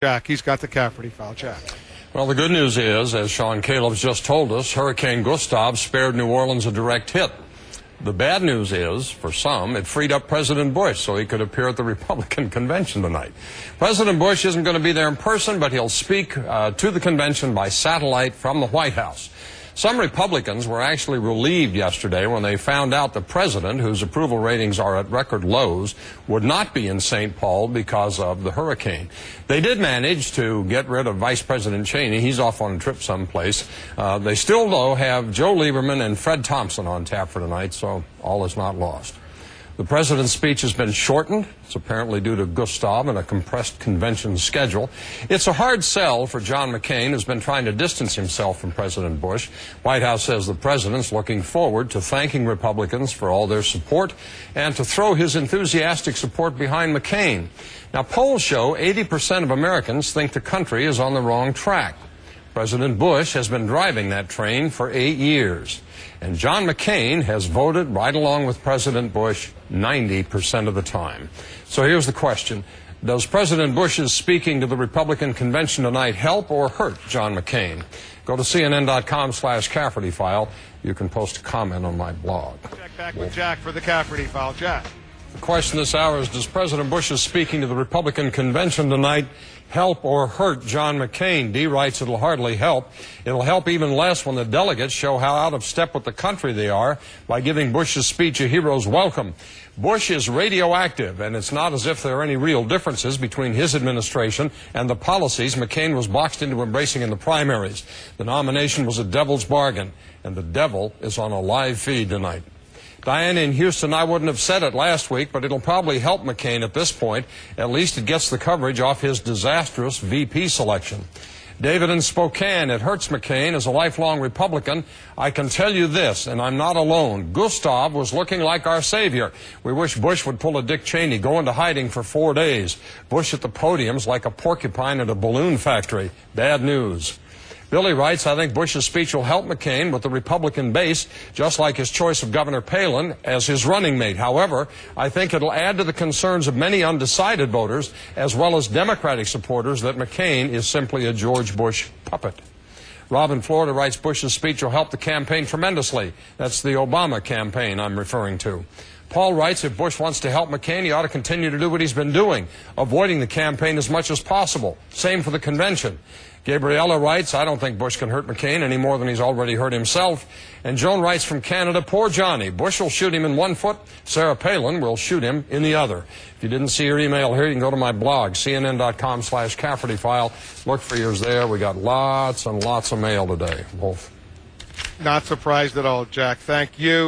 Jack, he's got the Cafferty file. Jack. Well, the good news is, as Sean Caleb's just told us, Hurricane Gustav spared New Orleans a direct hit. The bad news is, for some, it freed up President Bush so he could appear at the Republican convention tonight. President Bush isn't going to be there in person, but he'll speak to the convention by satellite from the White House. Some Republicans were actually relieved yesterday when they found out the president, whose approval ratings are at record lows, would not be in St. Paul because of the hurricane. They did manage to get rid of Vice President Cheney. He's off on a trip someplace. They still, though, have Joe Lieberman and Fred Thompson on tap for tonight, so all is not lost. The president's speech has been shortened. It's apparently due to Gustav and a compressed convention schedule. It's a hard sell for John McCain, who's been trying to distance himself from President Bush. White House says the president's looking forward to thanking Republicans for all their support and to throw his enthusiastic support behind McCain. Now, polls show 80% of Americans think the country is on the wrong track. President Bush has been driving that train for 8 years. And John McCain has voted right along with President Bush 90% of the time. So here's the question. Does President Bush's speaking to the Republican convention tonight help or hurt John McCain? Go to CNN.com/Cafferty file. You can post a comment on my blog. Check back with Jack for the Cafferty file. Jack. The question this hour is, does President Bush's speaking to the Republican convention tonight help or hurt John McCain? Dee writes it'll hardly help. It'll help even less when the delegates show how out of step with the country they are by giving Bush's speech a hero's welcome. Bush is radioactive, and it's not as if there are any real differences between his administration and the policies McCain was boxed into embracing in the primaries. The nomination was a devil's bargain, and the devil is on a live feed tonight. Diana in Houston, I wouldn't have said it last week, but it'll probably help McCain at this point. At least it gets the coverage off his disastrous VP selection. David in Spokane, it hurts McCain. As a lifelong Republican, I can tell you this, and I'm not alone. Gustav was looking like our savior. We wish Bush would pull a Dick Cheney, go into hiding for 4 days. Bush at the podium's like a porcupine at a balloon factory. Bad news. Billy writes, I think Bush's speech will help McCain with the Republican base, just like his choice of Governor Palin as his running mate. However, I think it'll add to the concerns of many undecided voters, as well as Democratic supporters, that McCain is simply a George Bush puppet. Rob in Florida writes, Bush's speech will help the campaign tremendously. That's the Obama campaign I'm referring to. Paul writes, if Bush wants to help McCain, he ought to continue to do what he's been doing, avoiding the campaign as much as possible. Same for the convention. Gabriella writes, I don't think Bush can hurt McCain any more than he's already hurt himself. And Joan writes from Canada, poor Johnny. Bush will shoot him in one foot. Sarah Palin will shoot him in the other. If you didn't see your email here, you can go to my blog, CNN.com/Cafferty file. Look for yours there. We got lots and lots of mail today. Wolf. Not surprised at all, Jack. Thank you.